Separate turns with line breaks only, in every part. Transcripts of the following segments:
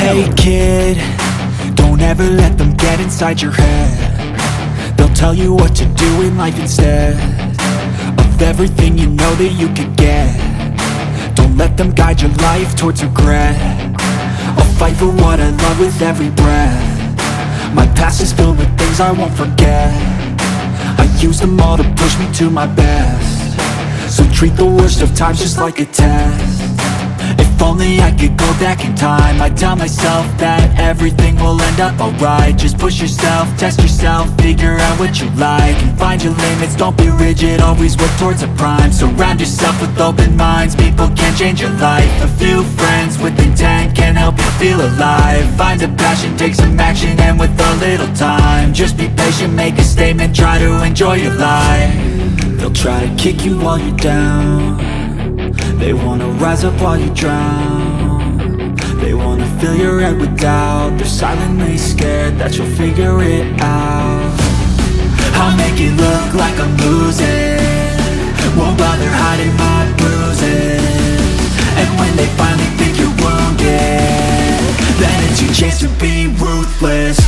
Hey kid, don't ever let them get inside your head. They'll tell you what to do in life instead of everything you know that you could get. Don't let them guide your life towards regret. I'll fight for what I love with every breath. My past is filled with things I won't forget. I use them all to push me to my best. So treat the worst of times just like a test. If only I could go back in time, I'd tell myself that everything will end up alright. Just push yourself, test yourself, figure out what you like, and find your limits, don't be rigid, always work towards a prime. Surround yourself with open minds, people can change your life. A few friends with intent can help you feel alive. Find a passion, take some action, and with a little time, just be patient, make a statement, try to enjoy your life. They'll try to kick you while you're down. They wanna rise up while you drown. They wanna fill your head with doubt. They're silently scared that you'll figure it out. I'll make it look like I'm losing, won't bother hiding my bruises. And when they finally think you're wounded, then it's your chance to be ruthless.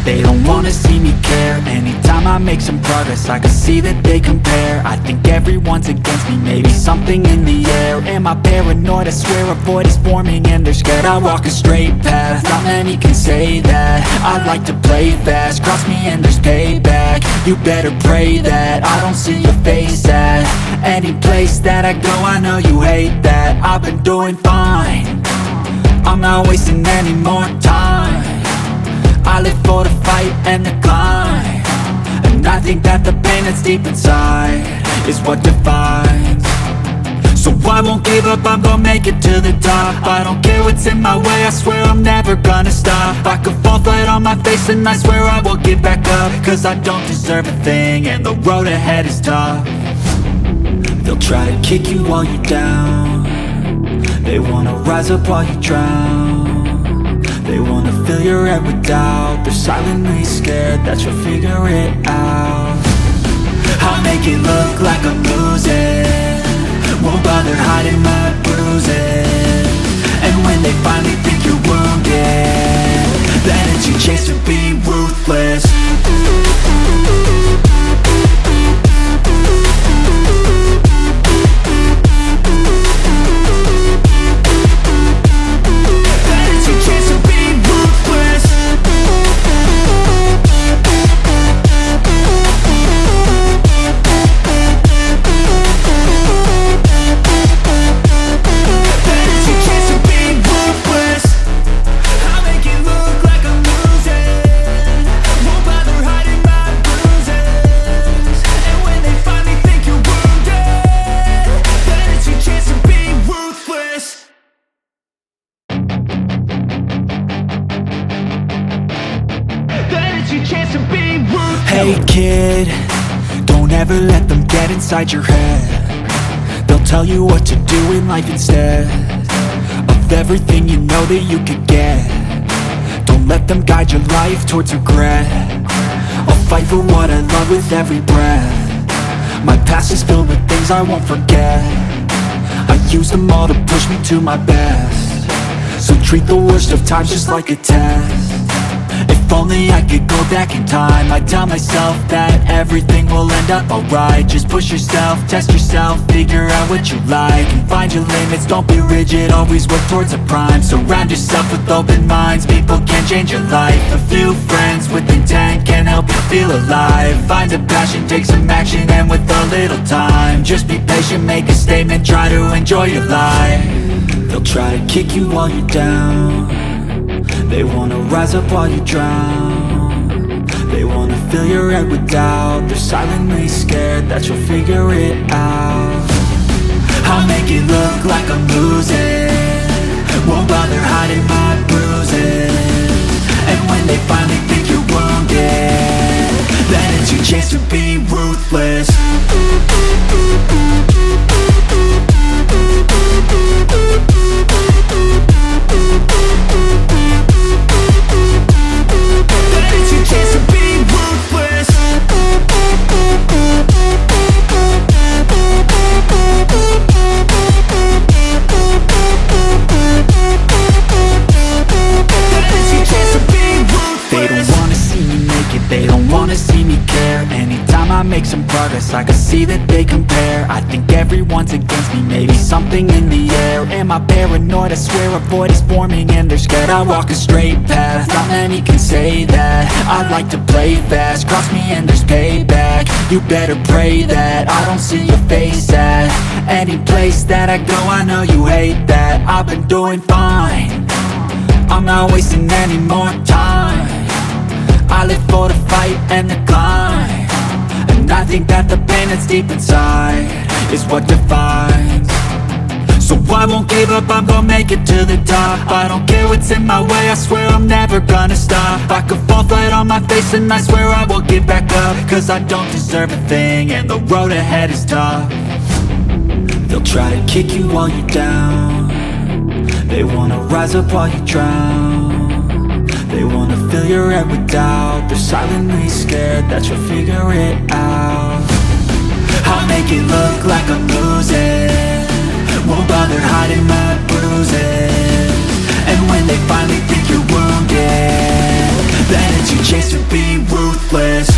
They don't wanna see me care. Anytime I make some progress, I can see that they compare. I think everyone's against me, maybe something in the air. Am I paranoid? I swear a void is forming and they're scared. I walk a straight path, not many can say that. I like to play fast, cross me and there's payback. You better pray that I don't see your face at any place that I go. I know you hate that. I've been doing fine, I'm not wasting any more time. I live for the fight and the climb, and I think that the pain that's deep inside is what defines. So I won't give up, I'm gonna make it to the top. I don't care what's in my way, I swear I'm never gonna stop. I could fall flat on my face and I swear I will get back up, cause I don't deserve a thing and the road ahead is tough. They'll try to kick you while you're down. They wanna rise up while you drown. They wanna fill your head with doubt. They're silently scared that you'll figure it out. I'll make it look like I'm losing, won't bother hiding my bruises. And when they finally think you're wounded, then it's your chance to be ruthless. Hey kid, don't ever let them get inside your head. They'll tell you what to do in life instead of everything you know that you could get. Don't let them guide your life towards regret. I'll fight for what I love with every breath. My past is filled with things I won't forget. I use them all to push me to my best. So treat the worst of times just like a test. If only I could go back in time, I'd tell myself that everything will end up alright. Just push yourself, test yourself, figure out what you like, and find your limits, don't be rigid, always work towards a prime. Surround yourself with open minds, people can change your life. A few friends with intent can help you feel alive. Find a passion, take some action, and with a little time, just be patient, make a statement, try to enjoy your life. They'll try to kick you while you're down. They wanna rise up while you drown. They wanna fill your head with doubt. They're silently scared that you'll figure it out. I'll make it look like I'm losing, won't bother hiding my bruises. And when they finally think you're wounded, progress, I can see that they compare. I think everyone's against me, maybe something in the air. Am I paranoid? I swear a void is forming and they're scared. I walk a straight path, not many can say that. I like to play fast, cross me and there's payback. You better pray that I don't see your face at any place that I go. I know you hate that. I've been doing fine, I'm not wasting any more time. I live for the fight and the climb, and I think that the pain that's deep inside is what defines. So I won't give up, I'm gonna make it to the top. I don't care what's in my way, I swear I'm never gonna stop. I could fall flat on my face and I swear I will get back up, cause I don't deserve a thing and the road ahead is tough. They'll try to kick you while you're down, they wanna rise up while you drown. They wanna fill your head with doubt, they're silently scared that you'll figure it out. I'll make it look like I'm losing, won't bother hiding my bruises. And when they finally think you're wounded, then it's your chance to be ruthless.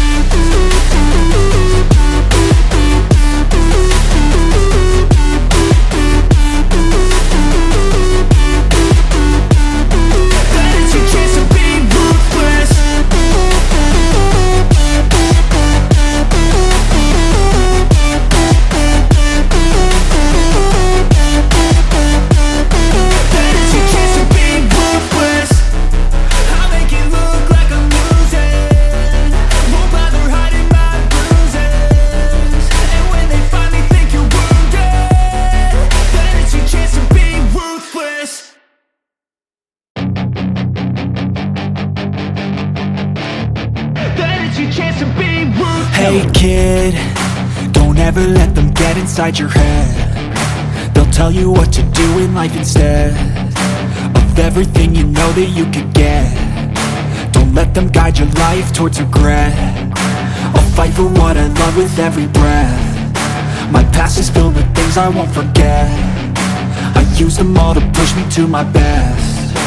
Hey kid, don't ever let them get inside your head. They'll tell you what to do in life instead of everything you know that you could get. Don't let them guide your life towards regret. I'll fight for what I love with every breath. My past is filled with things I won't forget. I use them all to push me to my best.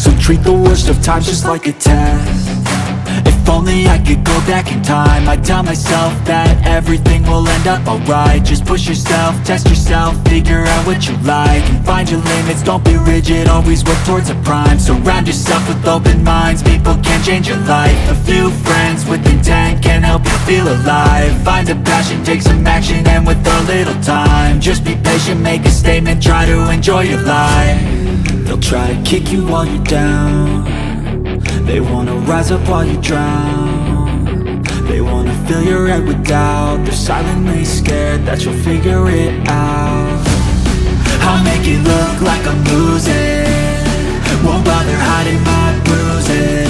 So treat the worst of times just like a test. If only I could go back in time, I'd tell myself that everything will end up alright. Just push yourself, test yourself, figure out what you like, and find your limits, don't be rigid, always work towards a prime. Surround yourself with open minds, people can change your life. A few friends with intent can help you feel alive. Find a passion, take some action, and with a little time, just be patient, make a statement, try to enjoy your life. They'll try to kick you while you're down, they wanna rise up while you drown. They wanna fill your head with doubt, they're silently scared that you'll figure it out. I'll make it look like I'm losing, won't bother hiding my bruises.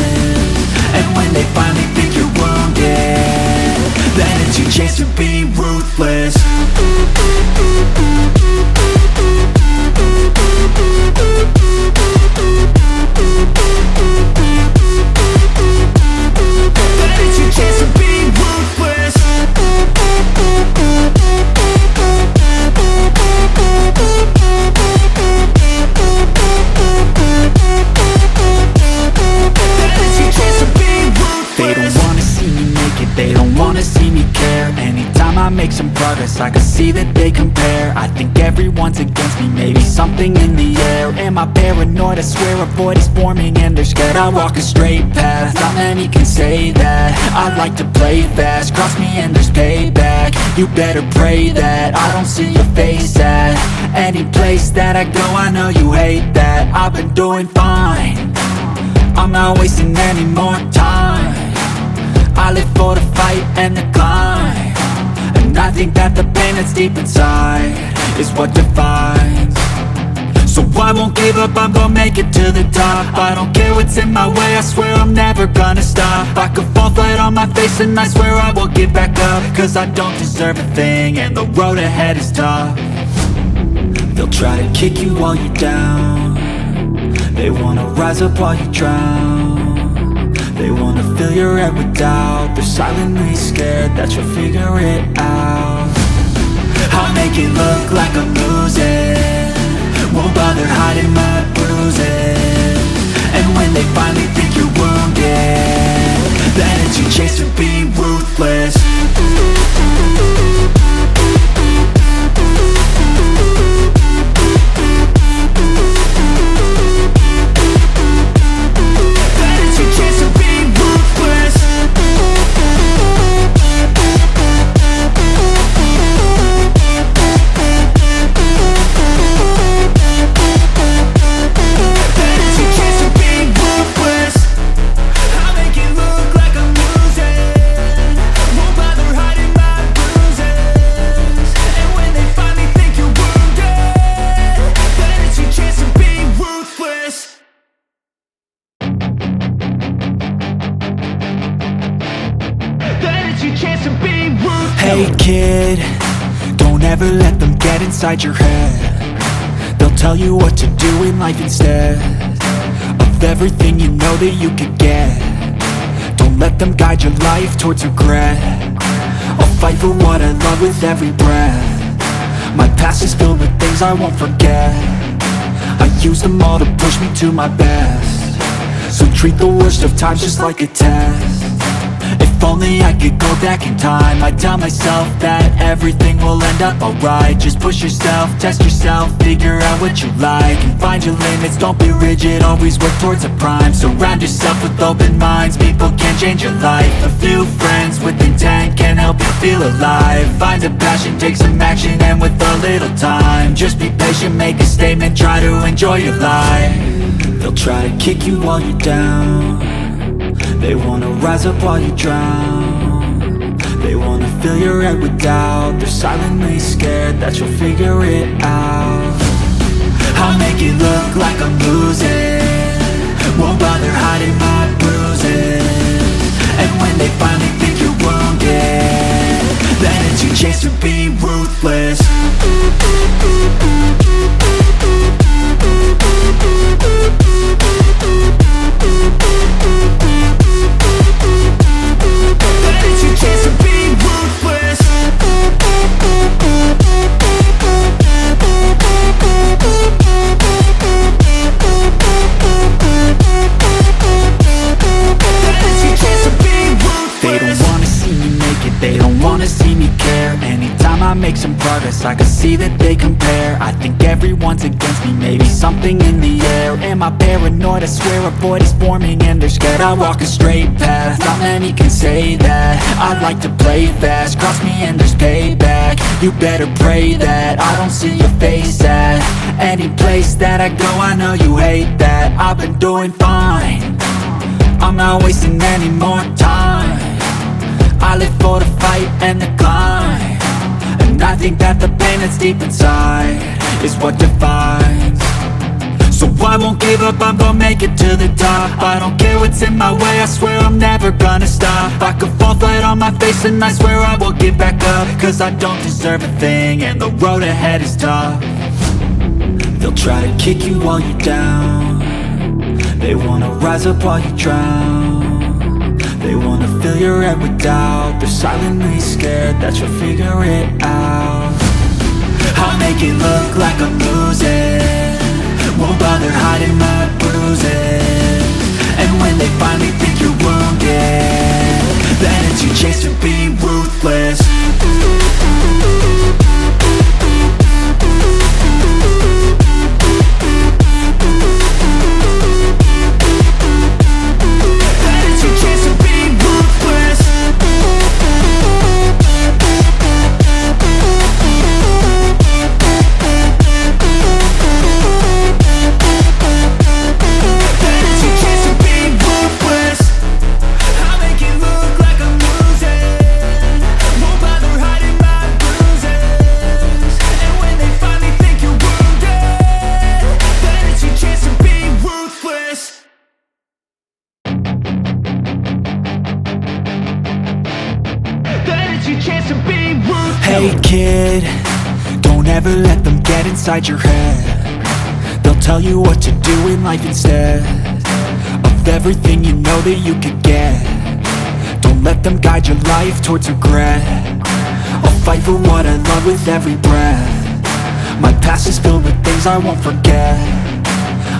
And when they finally think you're wounded, then it's your chance to be ruthless. They don't wanna see me care. Anytime I make some progress, I can see that they compare. I think everyone's against me, maybe something in the air. Am I paranoid? I swear a void is forming and they're scared. I walk a straight path, not many can say that. I like to play fast, cross me and there's payback. You better pray that I don't see your face at any place that I go. I know you hate that. I've been doing fine, I'm not wasting any more time. I live for the fight and the climb, and I think that the pain that's deep inside is what defines. So I won't give up, I'm gonna make it to the top. I don't care what's in my way, I swear I'm never gonna stop. I could fall flat on my face and I swear I will get back up, cause I don't deserve a thing and the road ahead is tough. They'll try to kick you while you're down, they wanna rise up while you drown. They wanna fill your head with doubt, they're silently scared that you'll figure it out. I'll make it look like I'm losing, won't bother hiding my bruises. And when they finally think you're wounded, then it's your chance to be ruthless. Hey kid, don't ever let them get inside your head. They'll tell you what to do in life instead of everything you know that you could get. Don't let them guide your life towards regret. I'll fight for what I love with every breath. My past is filled with things I won't forget. I use them all to push me to my best. So treat the worst of times just like a test. If only I could go back in time, I'd tell myself that everything will end up alright. Just push yourself, test yourself, figure out what you like, and find your limits, don't be rigid, always work towards a prime. Surround yourself with open minds, people can change your life. A few friends with intent can help you feel alive. Find a passion, take some action, and with a little time, just be patient, make a statement, try to enjoy your life. They'll try to kick you while you're down. They wanna rise up while you drown. They wanna fill your head with doubt. They're silently scared that you'll figure it out. I'll make it look like I'm losing, won't bother hiding my bruises. And when they finally think you're wounded, then it's your chance to be ruthless. Make some progress, I can see that they compare. I think everyone's against me, maybe something in the air. Am I paranoid? I swear a void is forming and they're scared. I walk a straight path, not many can say that. I like to play fast, cross me and there's payback. You better pray that I don't see your face at any place that I go. I know you hate that. I've been doing fine, I'm not wasting any more time. I live for the fight and the climb, and I think that the pain that's deep inside is what defines. So I won't give up, I'm gonna make it to the top. I don't care what's in my way, I swear I'm never gonna stop. I could fall flat on my face and I swear I will get back up, cause I don't deserve a thing and the road ahead is tough. They'll try to kick you while you're down. They wanna rise up while you drown. They wanna fill your head with doubt. They're silently scared that you'll figure it out. I'll make it look like I'm losing, won't bother hiding my bruises. And when they finally think you're wounded, then it's your chance to be ruthless. Hey kid, don't ever let them get inside your head. They'll tell you what to do in life instead of everything you know that you could get. Don't let them guide your life towards regret. I'll fight for what I love with every breath. My past is filled with things I won't forget.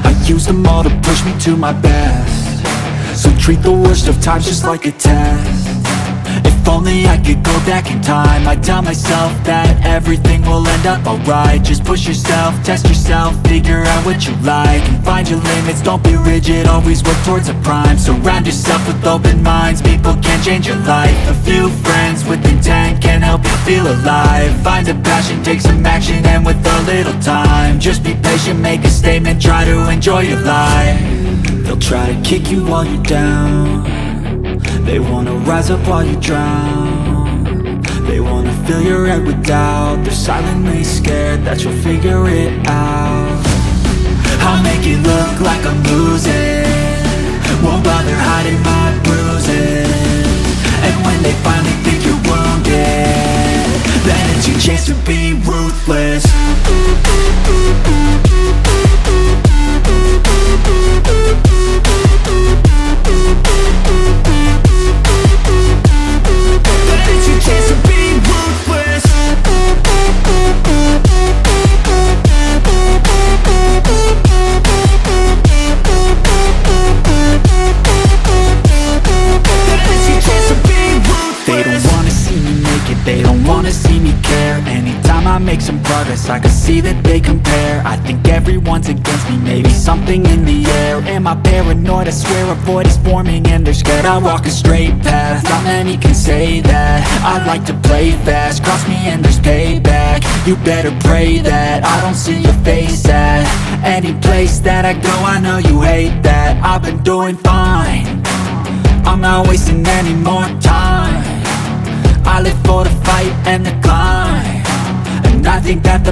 I use them all to push me to my best. So treat the worst of times just like a test. If only I could go back in time, I'd tell myself that everything will end up alright. Just push yourself, test yourself, figure out what you like, and find your limits, don't be rigid, always work towards a prime. Surround yourself with open minds, people can change your life. A few friends with intent can help you feel alive. Find a passion, take some action, and with a little time, just be patient, make a statement, try to enjoy your life. They'll try to kick you while you're down. They wanna rise up while you drown. They wanna fill your head with doubt. They're silently scared that you'll figure it out. I'll make it look like I'm losing, won't bother hiding my bruises. And when they finally think you're wounded, chance to be ruthless. But it's your chance to be ruthless. They don't wanna see me make it, they don't wanna see me care. Anytime I make some progress, I can see that they compare. I think everyone's against me, maybe something in the air. Am I paranoid? I swear a void is forming and they're scared. I walk a straight path, not many can say that. I like to play fast, cross me and there's payback. You better pray that I don't see your face at any place that I go. I know you hate that. I've been doing fine, I'm not wasting any more time. I live for the fight and the climb, and I think that the